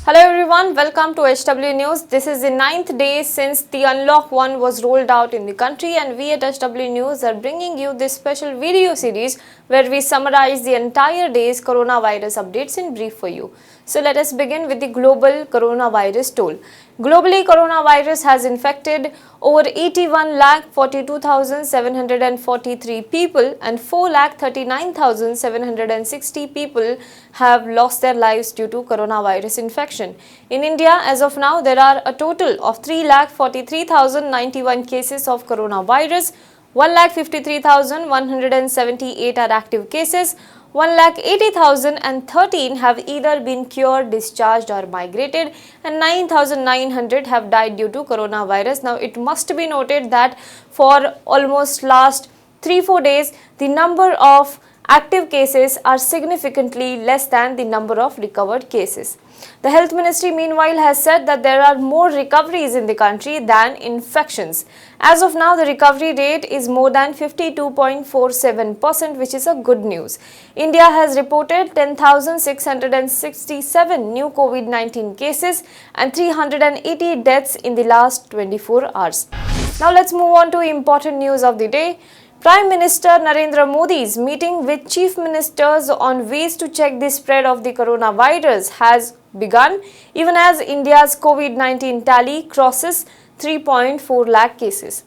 Hello everyone, welcome to HW News. This is the 9th day since the Unlock 1 was rolled out in the country, and we at HW News are bringing you this special video series where we summarize the entire day's coronavirus updates in brief for you. So let us begin with the global coronavirus toll. Globally, coronavirus has infected over 81,42,743 people and 4,39,760 people have lost their lives due to coronavirus infection. In India, as of now, there are a total of 3,43,091 cases of coronavirus, 1,53,178 are active cases, 1,80,013 have either been cured, discharged or migrated, and 9,900 have died due to coronavirus. Now, it must be noted that for almost last 3-4 days, the number of active cases are significantly less than the number of recovered cases. The Health Ministry meanwhile has said that there are more recoveries in the country than infections. As of now, the recovery rate is more than 52.47%, which is a good news. India has reported 10,667 new COVID-19 cases and 380 deaths in the last 24 hours. Now let's move on to important news of the day. Prime Minister Narendra Modi's meeting with chief ministers on ways to check the spread of the coronavirus has begun, even as India's COVID-19 tally crosses 3.4 lakh cases.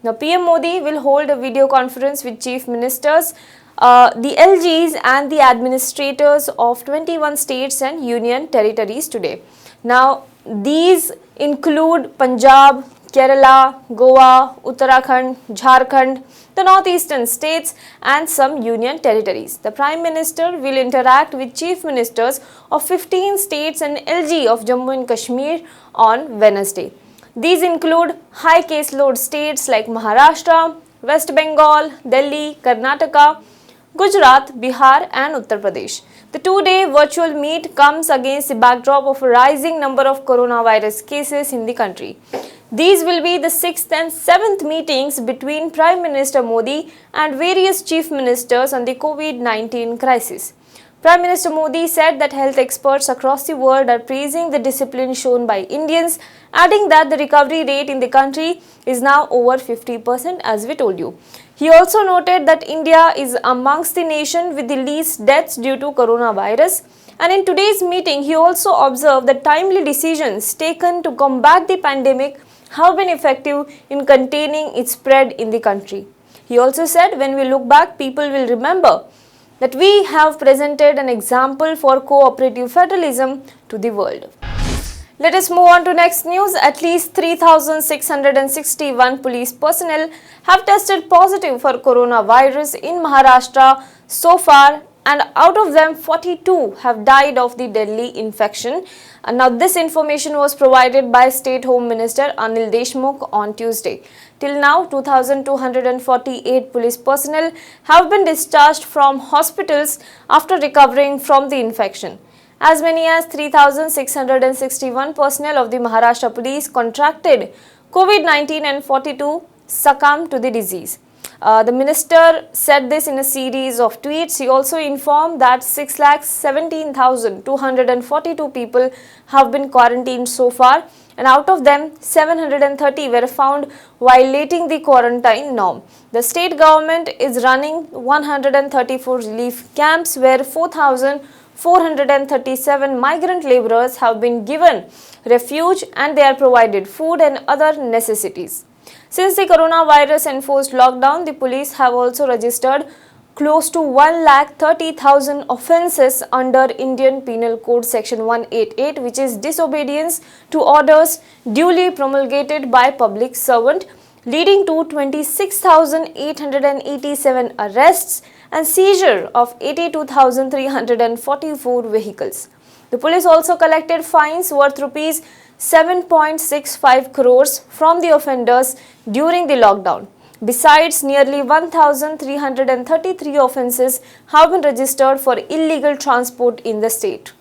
Now, PM Modi will hold a video conference with chief ministers, the LGs and the administrators of 21 states and union territories today. Now, these include Punjab, Kerala, Goa, Uttarakhand, Jharkhand, the northeastern states and some union territories. The Prime Minister will interact with chief ministers of 15 states and LG of Jammu and Kashmir on Wednesday. These include high caseload states like Maharashtra, West Bengal, Delhi, Karnataka, Gujarat, Bihar and Uttar Pradesh. The two-day virtual meet comes against the backdrop of a rising number of coronavirus cases in the country. These will be the 6th and 7th meetings between Prime Minister Modi and various chief ministers on the COVID-19 crisis. Prime Minister Modi said that health experts across the world are praising the discipline shown by Indians, adding that the recovery rate in the country is now over 50%, as we told you. He also noted that India is amongst the nation with the least deaths due to coronavirus. And in today's meeting, he also observed that timely decisions taken to combat the pandemic have been effective in containing its spread in the country. He also said, when we look back, people will remember that we have presented an example for cooperative federalism to the world. Let us move on to next news. At least 3,661 police personnel have tested positive for coronavirus in Maharashtra so far, and out of them 42 have died of the deadly infection. And now this information was provided by State Home Minister Anil Deshmukh on Tuesday. Till now, 2,248 police personnel have been discharged from hospitals after recovering from the infection. As many as 3,661 personnel of the Maharashtra police contracted COVID-19 and 42 succumbed to the disease. The minister said this in a series of tweets. He also informed that 6,17,242 people have been quarantined so far, and out of them 730 were found violating the quarantine norm. The state government is running 134 relief camps where 4,437 migrant laborers have been given refuge and they are provided food and other necessities. Since the coronavirus enforced lockdown, the police have also registered close to 1,30,000 offences under Indian Penal Code Section 188, which is disobedience to orders duly promulgated by public servant, leading to 26,887 arrests and seizure of 82,344 vehicles. The police also collected fines worth rupees 7.65 crores from the offenders during the lockdown. Besides, nearly 1,333 offences have been registered for illegal transport in the state.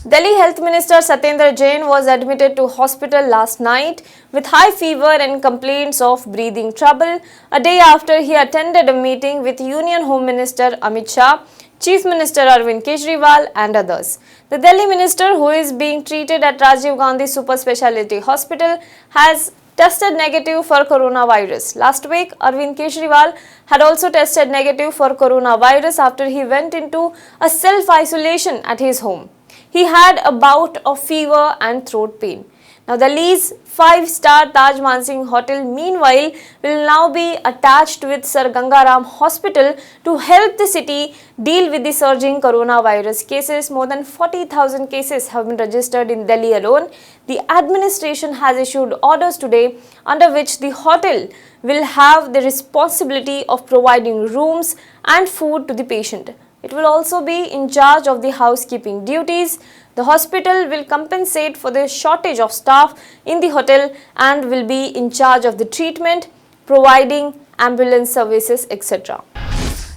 Delhi Health Minister Satyendra Jain was admitted to hospital last night with high fever and complaints of breathing trouble, a day after he attended a meeting with Union Home Minister Amit Shah Chief Minister Arvind Kejriwal and others. The Delhi minister, who is being treated at Rajiv Gandhi Super Speciality Hospital, has tested negative for coronavirus. Last week, Arvind Kejriwal had also tested negative for coronavirus after he went into a self-isolation at his home. He had a bout of fever and throat pain. Now, Delhi's 5-star Taj Mansingh Hotel, meanwhile, will now be attached with Sir Gangaram Hospital to help the city deal with the surging coronavirus cases. More than 40,000 cases have been registered in Delhi alone. The administration has issued orders today under which the hotel will have the responsibility of providing rooms and food to the patient. It will also be in charge of the housekeeping duties. The hospital will compensate for the shortage of staff in the hotel and will be in charge of the treatment, providing ambulance services, etc.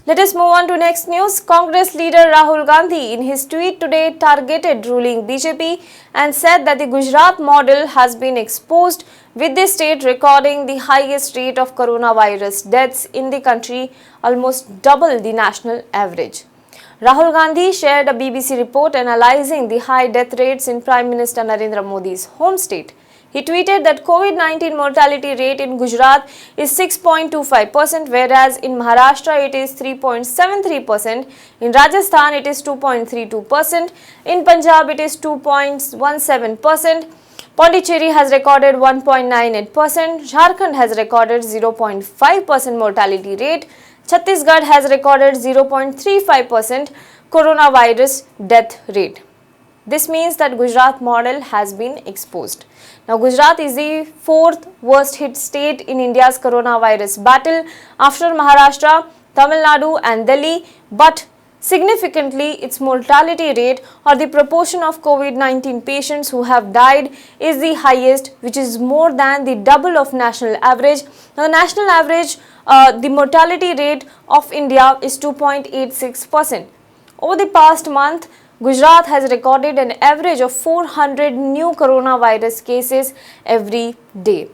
Let us move on to next news. Congress leader Rahul Gandhi in his tweet today targeted ruling BJP and said that the Gujarat model has been exposed, with the state recording the highest rate of coronavirus deaths in the country, almost double the national average. Rahul Gandhi shared a BBC report analyzing the high death rates in Prime Minister Narendra Modi's home state. He tweeted that COVID-19 mortality rate in Gujarat is 6.25%, whereas in Maharashtra it is 3.73%, in Rajasthan it is 2.32%, in Punjab it is 2.17%, Pondicherry has recorded 1.98%, Jharkhand has recorded 0.5% mortality rate, Chhattisgarh has recorded 0.35% coronavirus death rate. This means that Gujarat model has been exposed. Now, Gujarat is the 4th worst hit state in India's coronavirus battle after Maharashtra, Tamil Nadu and Delhi, but significantly, its mortality rate or the proportion of COVID-19 patients who have died is the highest, which is more than the double of national average. Now, the national average, the mortality rate of India is 2.86%. Over the past month, Gujarat has recorded an average of 400 new coronavirus cases every day.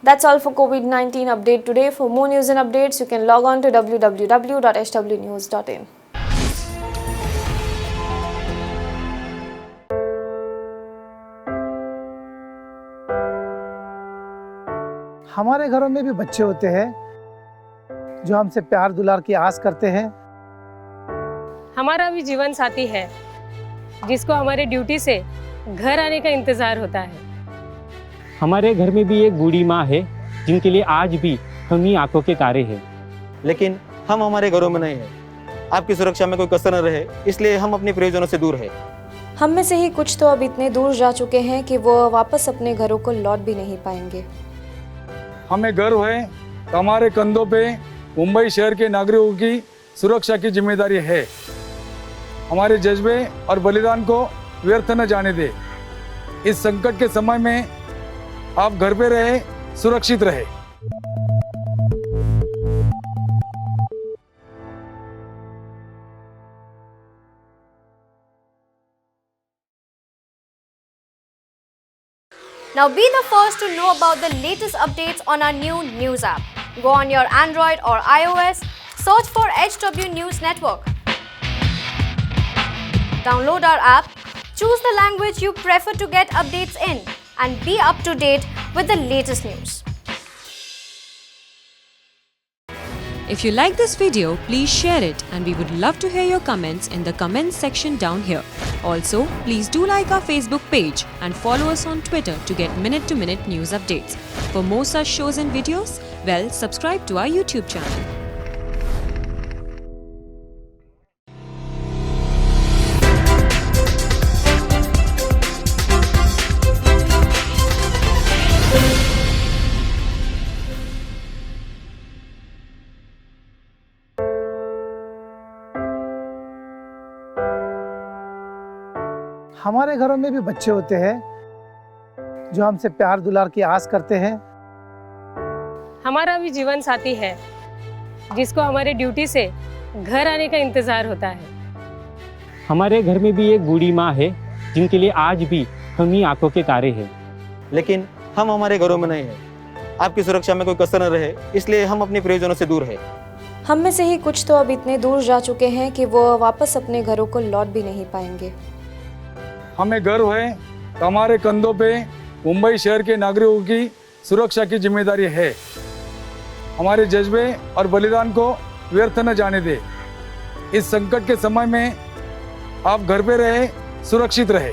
That's all for COVID-19 update today. For more news and updates, you can log on to www.hwnews.in. हमारे घरों में भी बच्चे होते हैं जो हमसे प्यार दुलार की आस करते हैं। हमारा भी जीवन साथी है जिसको हमारे ड्यूटी से घर आने का इंतजार होता है। हमारे घर में भी एक बूढ़ी माँ है जिनके लिए आज भी हम ही आंखों के तारे हैं। लेकिन हम हमारे घरों में नहीं हैं। आपकी सुरक्षा में कोई कसर न रहे, इसलिए हम अपने प्रियजनों से दूर हैं। हम में से ही कुछ तो अब इतने दूर जा चुके हैं कि वो वापस अपने घरों को लौट भी नहीं पाएंगे। हमें गर्व है कि हमारे कंधों पे मुंबई शहर के नागरिकों की सुरक्षा की जिम्मेदारी है। हमारे जज्बे और बलिदान को व्यर्थ न जाने दे। इस संकट के समय में आप घर पे रहे, सुरक्षित रहे। Now be the first to know about the latest updates on our new news app. Go on your Android or iOS, search for HW News Network. Download our app, choose the language you prefer to get updates in, and be up to date with the latest news. If you like this video, please share it, and we would love to hear your comments in the comments section down here. Also, please do like our Facebook page and follow us on Twitter to get minute-to-minute news updates. For more such shows and videos, well, subscribe to our YouTube channel. हमारे घरों में भी बच्चे होते हैं जो हमसे प्यार दुलार की आस करते हैं। हमारा भी जीवन साथी है जिसको हमारे ड्यूटी से घर आने का इंतजार होता है। हमारे घर में भी एक बूढ़ी माँ है जिनके लिए आज भी हम ही आंखों के तारे हैं। लेकिन हम हमारे घरों में नहीं हैं। आपकी सुरक्षा में कोई कसर न रहे, इसलिए हम अपने प्रियजनों से दूर हैं। हम में से ही कुछ तो अब इतने दूर जा चुके हैं कि वो वापस अपने घरों को लौट भी नहीं पाएंगे। हमें गर्व है कि हमारे कंधों पे मुंबई शहर के नागरिकों की सुरक्षा की जिम्मेदारी है। हमारे जज्बे और बलिदान को व्यर्थ न जाने दे। इस संकट के समय में आप घर पे रहे, सुरक्षित रहे।